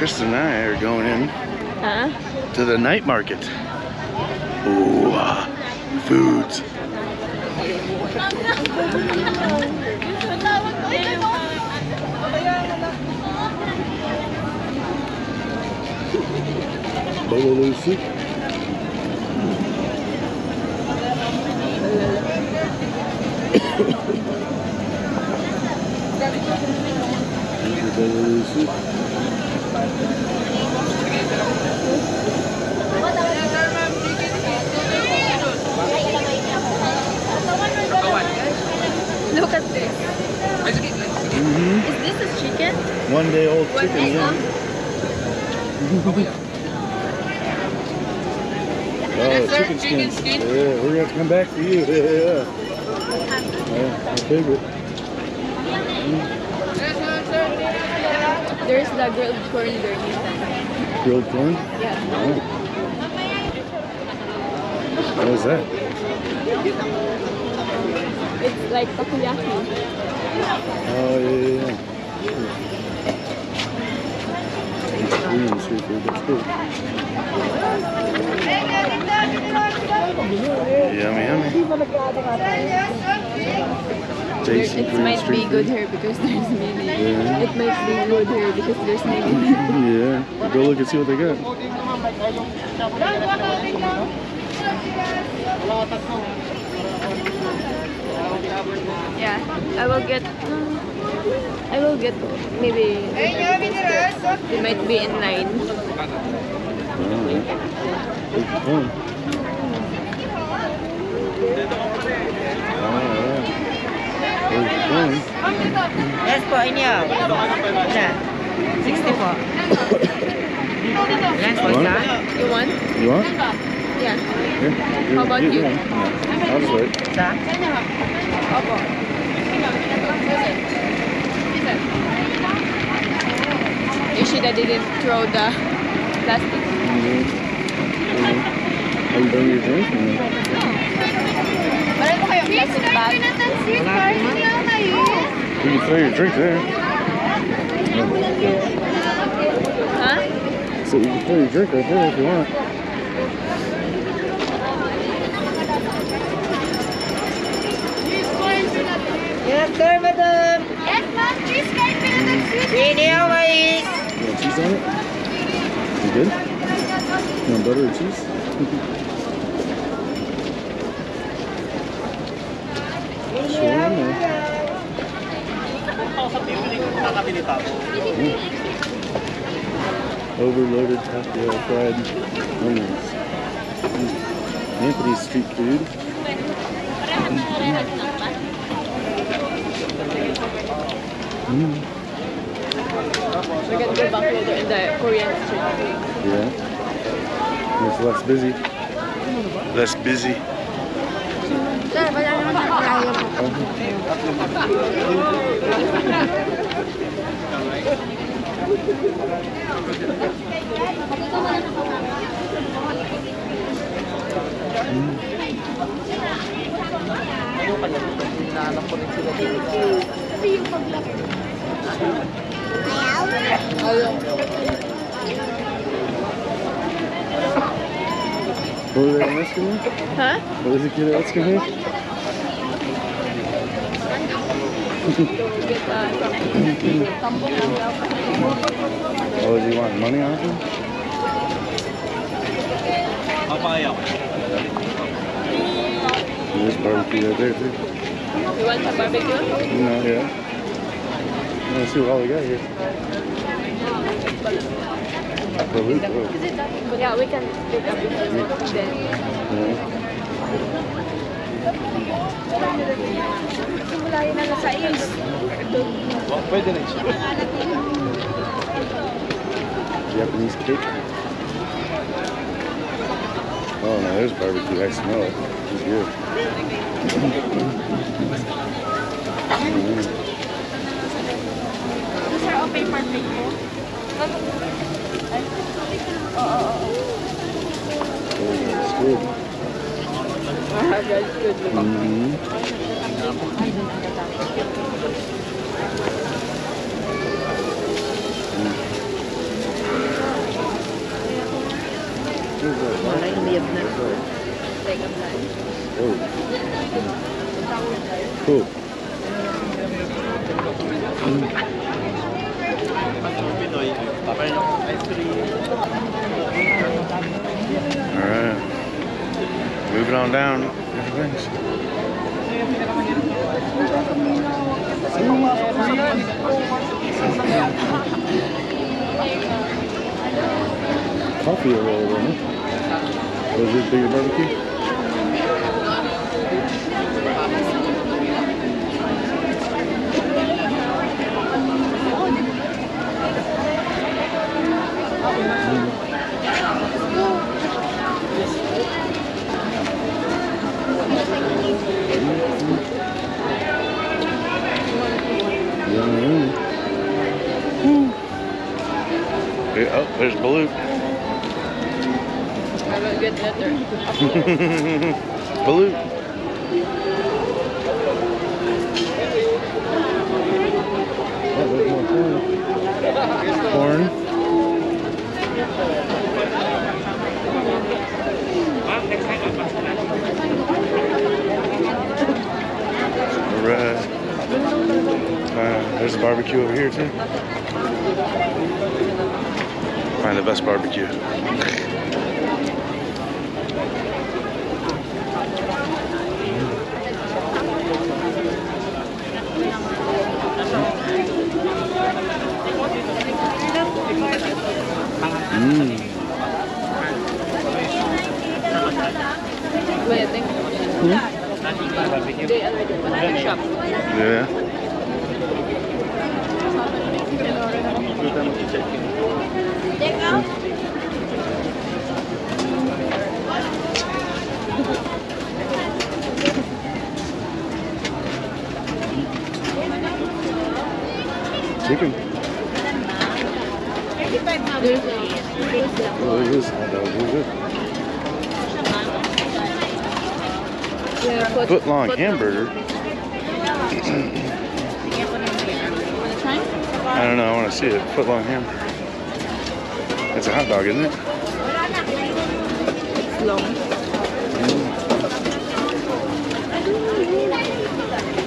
Kristine and I are going in to the night market. Ooh, foods. Baguio soup. Look at this. Is this a chicken? 1 day old chicken, yeah. Oh, chicken skin. Yeah, we're gonna have to come back for you. Yeah. My favorite. There's the grilled corn there. Grilled corn? Yeah. Oh. What is that? It's like takoyaki. Oh, yeah. Korean street food, that's good. Yummy, yummy. Tasty It Korean might street be food. good here because there's many. Yeah. It might be good here because there's many. Yeah, go look and see what they got. Yeah, I will get maybe. It might be in line. Alright. Big corn. Alright. There's the corn. Yes po, inyo. Na. 60 po. Yes po, isa. You want? You want? Yeah. Here. How about you? One. I'll just wait. Isa. Opo. Ishida didn't throw the plastic. Are you done your drink? Wala mo kayong plastic bag? You can throw your drink there. Huh? So you can throw your drink right there if you want. Yes, sir, madam. Yes, ma'am. Please guide me to the suit. Ini always. You want cheese on it? You good? You want butter or cheese? Overloaded taco fried onions. Anthony's street food. We can go back later in the Korean street. Yeah. It's less busy. Less busy. What was they asking me? Huh? What was the kid asking me? Oh, does he want money off him? There's barbecue right there too. You want some barbecue? No, yeah. Let's see what all we got here. Yeah, we can pick up it then. Simulayin na sa is. Pwede na siya. Japanese cake. Oh no, there's barbecue. I smell it. It's good. These are all paper plate po. It's good. That's good. Malay umiyab na. Oh. Cool. Alright. Moving on down. Different things. Coffee available, huh? Was it bigger barbecue? Yeah, oh, there's Balut. Have a good letter. Balut. Oh, there's more corn. Corn. Alright. There's a barbecue over here too. Find the best barbecue. Wait, I think. They already went to shop. Yeah. Chicken. Oh, it is hot dog. What is it? Yeah, Foot long hamburger. Wanna try? I don't know. I want to see it. Foot long hamburger. It's a hot dog, isn't it? It's long.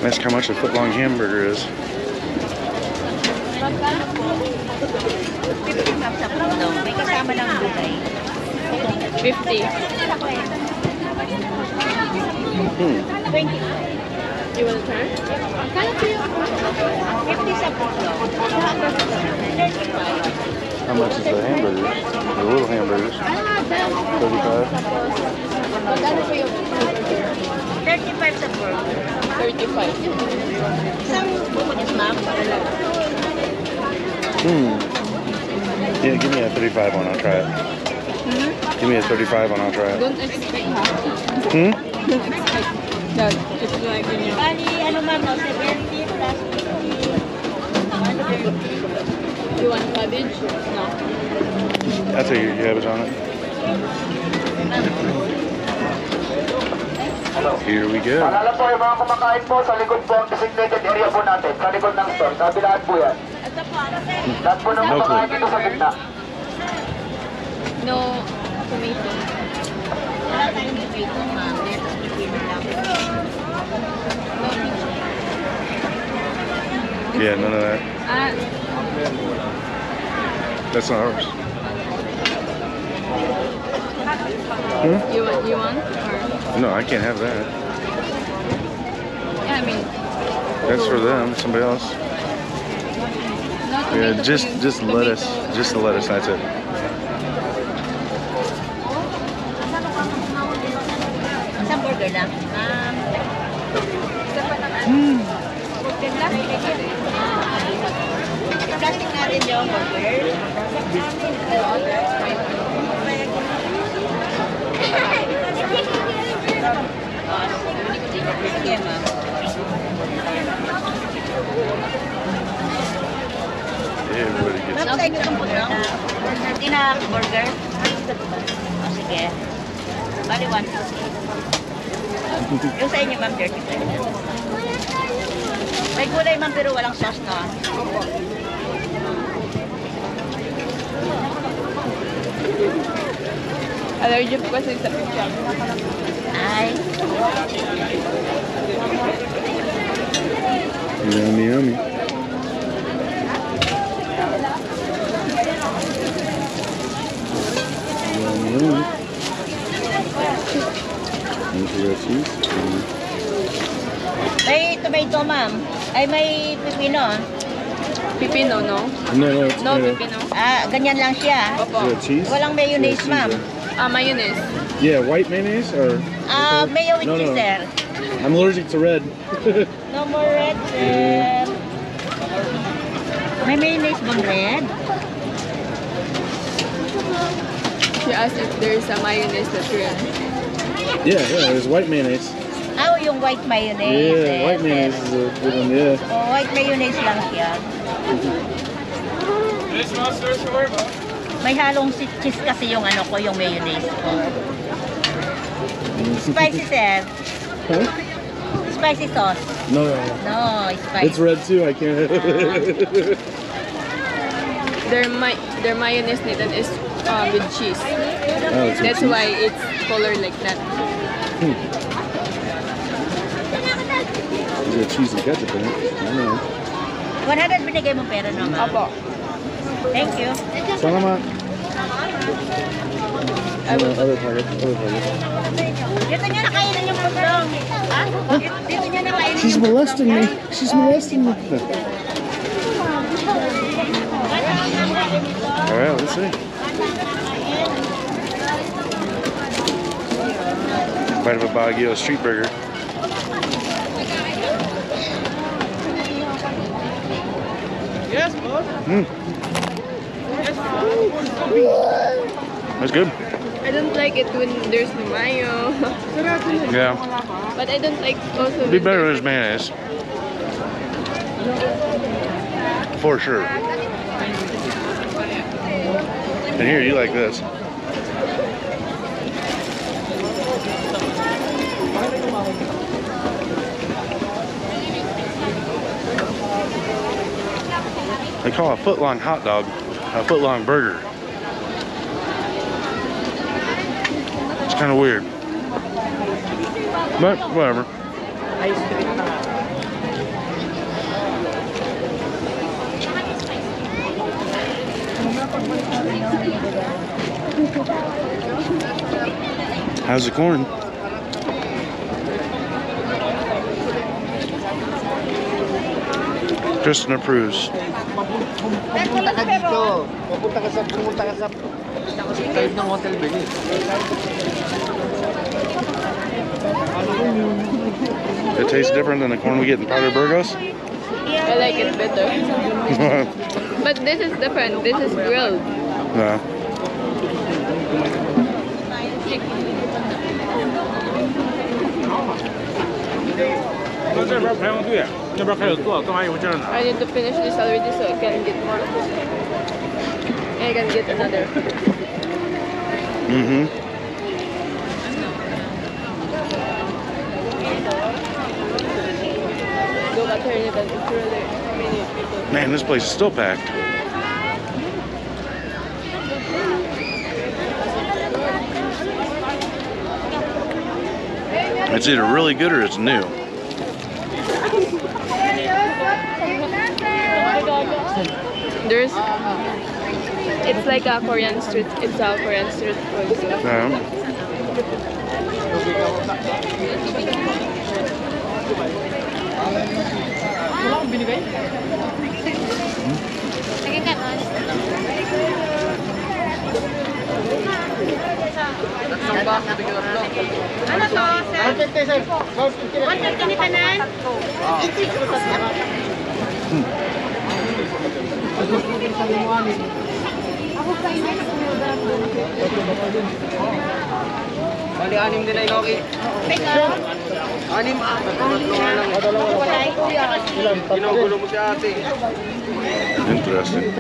Ask how much a foot long hamburger is. May kasama ng gulay. 50. 20. You wanna try? Kaya ko yun. 50 sa pulo. 35. How much is the hamburger? The little hamburgers. 35. Magkano po yung 35 sa burger. 35? Isang bukunis, ma'am. Yeah, give me a 35 one. I'll try it. Give me a 35 one. I'll try it. Don't expect half. Hmm? Don't expect that. It's like when you... Bali, ano ma'am, 70 plus 50. You want cabbage? No. That's a cabbage on it. Here we go. Paalala po yung mga kumakain po sa likod po ang designated area po natin. Sa likod ng store. Sa bilaan po yan. Lahat po ng No kumakain clue. dito sa gitna. No tomato. Wala tayong tomato, ma'am. There's a tomato lang. Yeah, none of that. That's not ours. You want? Or... No, I can't have that. Yeah, I mean... That's for them. Somebody else. No tomato. Yeah, just tomato. lettuce. Just the lettuce. That's it. Isang burger lang. Ma'am. Plastic natin yung burger. Sige, ma'am. Everybody gets Ma'am, sa inyo itong burger. Burger. O, sige. Bali, 150. Yung sa inyo, ma'am, 35. May gulay, ma'am, pero walang sauce, no? Opo. Allergic po kasi sa pizza. Ay. Yummy, yummy. Yummy, yummy. Cheese. May tomato, ma'am. Ay, may pipino. Pipino, no? No, no, it's No, tomato. pipino. Ah, ganyan lang siya. Is Opo. it cheese? Walang mayonnaise, Yeah, ma'am. cheese, Mayonnaise. yeah, white mayonnaise or? Mayo with No, cheese, no. sir. I'm allergic to red. No more red, sir. May mayonnaise bang red? She asked if there's a mayonnaise that's red. Yeah, there's white mayonnaise. Ah, yung white mayonnaise. Yeah, white mayonnaise is a good one, yeah. Oh, white mayonnaise lang siya. May halong cheese kasi yung ano ko, yung mayonnaise ko. Spicy, sir. Huh? Spicy sauce. No, no, no. No, spicy. It's red too, I can't. Their mayonnaise nila is with cheese. Oh, it's with That's cheese. why it's color like that. Is there cheese and ketchup in it? I don't know. 100 binigay mo pera naman. Opo. Thank you. Salamat. I will Other target. Dito niya nakainin yung pagdong. Ha? Dito niya nakainin She's yung molesting me. She's molesting me. Alright, let's see. Bite of a Baguio street burger. Yes, boss. That's good. I don't like it when there's no mayo. Yeah. But I don't like also It'd be when better there's- as mayonnaise. For sure. And here, you like this. They call a foot-long hot dog a foot-long burger. It's kind of weird. But whatever. How's the corn? Kristen approves. Pupunta ka dito. Pupunta ka sa side ng Hotel Venice. It tastes different than the corn we get in Powder Burgos. I like it better. But this is different. This is grilled. No. I need to finish this already so I can get more. I can get another. Mm-hmm. Look at her, it's really many people. Man, this place is still packed. It's either really good or it's new. There's, it's like a Korean street. It's a Korean street food. So. Ano to, sir? 150 ni Tanan? Bali, 6 din ay Loki. Anim ah. Tatlo nga lang. Ginugulo mo si ate. Interesting.